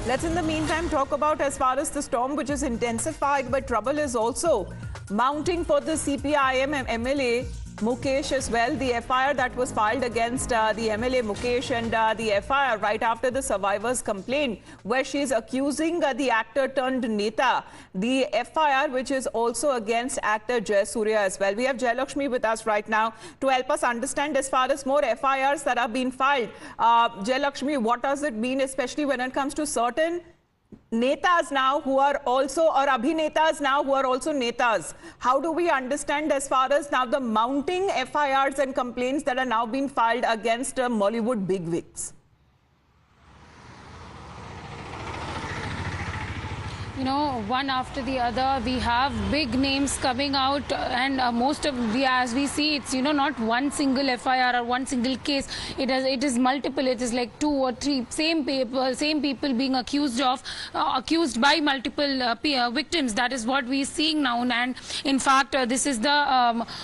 Let's in the meantime talk about as far as the storm which is intensified, but trouble is also mounting for the CPIM MLA Mukesh as well. The FIR that was filed against the MLA Mukesh and the FIR right after the survivors complaint where she is accusing the actor turned Neta. The FIR which is also against actor Jayasuriya as well. We have Jayalakshmi with us right now to help us understand as far as more FIRs that have been filed. Jayalakshmi, what does it mean, especially when it comes to certain netas now who are also, or abhinetas now who are also netas? How do we understand as far as now the mounting FIRs and complaints that are now being filed against Mollywood bigwigs? You know, one after the other, we have big names coming out, and most of as we see, it's not one single FIR or one single case. It is multiple. It is like 2 or 3 same people being accused by multiple victims. That is what we are seeing now. And in fact, this is the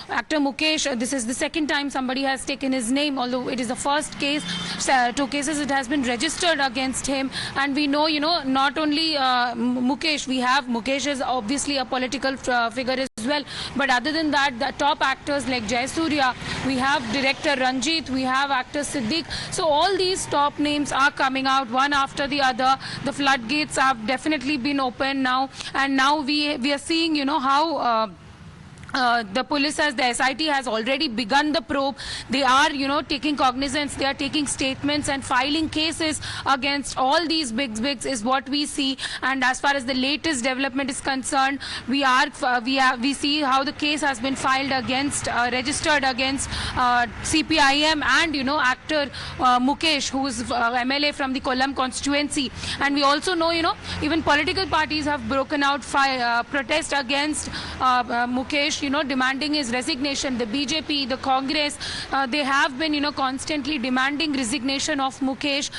actor Mukesh. This is the second time somebody has taken his name, although it is the first case. 2 cases it has been registered against him, and we know not only Mukesh. Mukesh is obviously a political figure as well, but other than that, the top actors like Jayasuriya, we have director Ranjit, we have actor Siddiq. So all these top names are coming out one after the other. The floodgates have definitely been opened now, and now we are seeing how the police, as the SIT has already begun the probe. They are, taking cognizance. They are taking statements and filing cases against all these bigs is what we see. And as far as the latest development is concerned, we see how the case has been filed against, registered against CPIM and actor Mukesh, who is MLA from the Kollam constituency. And we also know, even political parties have broken out protest against Mukesh. Demanding his resignation. The BJP, the Congress, they have been, constantly demanding resignation of Mukesh,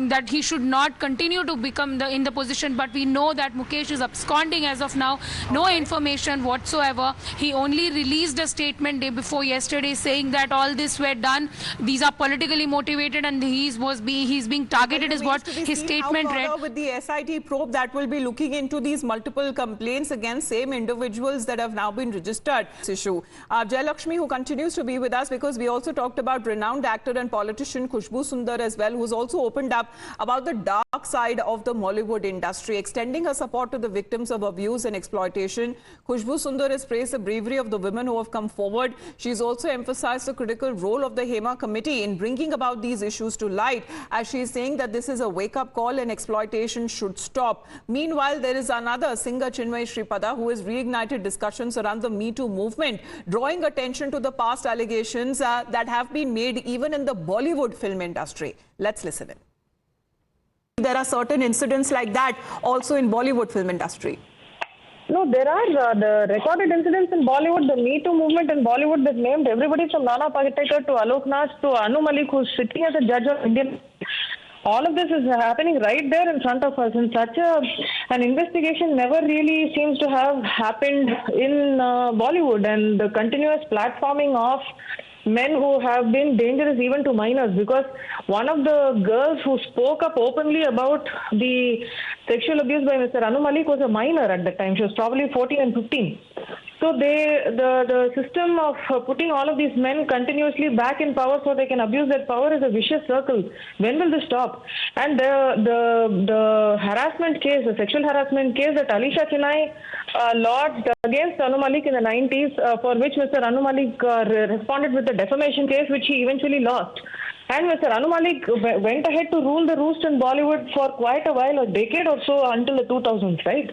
that he should not continue to become in the position. But we know that Mukesh is absconding as of now. No information whatsoever. He only released a statement day before yesterday saying that all this were done. These are politically motivated, and he's being targeted is what his statement read. With the SIT probe that will be looking into these multiple complaints against same individuals that have now been registered. Issue. Jayalakshmi, who continues to be with us, because we also talked about renowned actor and politician Khushbu Sundar as well, who's also opened up about the dark side of the Mollywood industry, extending her support to the victims of abuse and exploitation. Khushbu Sundar has praised the bravery of the women who have come forward. She's also emphasized the critical role of the Hema committee in bringing about these issues to light, as she is saying that this is a wake-up call and exploitation should stop. Meanwhile, there is another singer, Chinmay Sripada, who has reignited discussions around the Me Too movement, drawing attention to the past allegations that have been made even in the Bollywood film industry. Let's listen in. There are certain incidents like that also in Bollywood film industry. No, there are the recorded incidents in Bollywood. The Me Too movement in Bollywood that named everybody from Nana Patekar to Alok Naz to Anu Malik, who's sitting as a judge of Indian. All of this is happening right there in front of us, and such an investigation never really seems to have happened in Bollywood, and the continuous platforming of men who have been dangerous even to minors, because one of the girls who spoke up openly about the sexual abuse by Mr. Anu Malik was a minor at that time. She was probably 14 and 15. So the system of putting all of these men continuously back in power so they can abuse that power is a vicious circle. When will this stop? And the harassment case, the sexual harassment case that Alisha Chennai lodged against Anu Malik in the 90s, for which Mr. Anu Malik responded with a defamation case, which he eventually lost. And Mr. Anu Malik went ahead to rule the roost in Bollywood for quite a while, a decade or so, until the 2000s, right?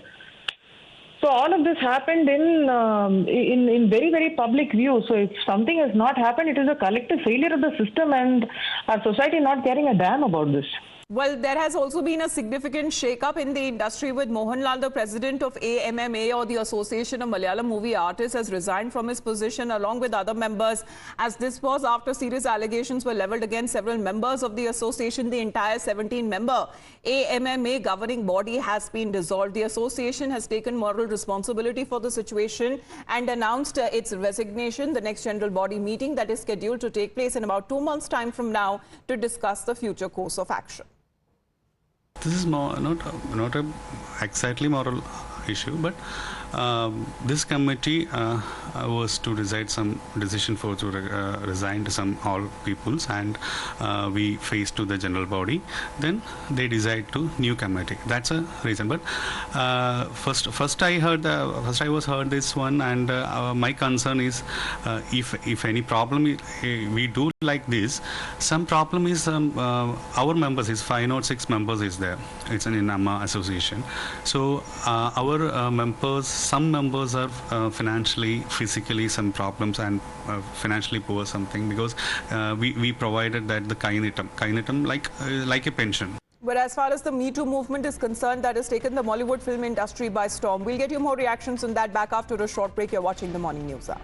So all of this happened in very, very public view. So if something has not happened, it is a collective failure of the system and our society not caring a damn about this. Well, there has also been a significant shake-up in the industry with Mohanlal, the president of AMMA, or the Association of Malayalam Movie Artists, has resigned from his position along with other members, as this was after serious allegations were leveled against several members of the association. The entire 17-member AMMA governing body has been dissolved. The association has taken moral responsibility for the situation and announced its resignation. The next general body meeting that is scheduled to take place in about 2 months' time from now to discuss the future course of action. This is not a exactly moral issue, but this committee was to decide some decision for to resign to some all peoples, and we face to the general body. Then they decide to new committee. That's a reason. But first I was heard this one, and my concern is if any problem we do like this, some problem is our members is 506 members is there. It's an INAMA association. So our members, some members are financially, physically some problems, and financially poor something, because we provided that the kainitam like a pension. But as far as the Me Too movement is concerned, that has taken the Bollywood film industry by storm. We'll get you more reactions on that back after a short break. You're watching the Morning News Hour.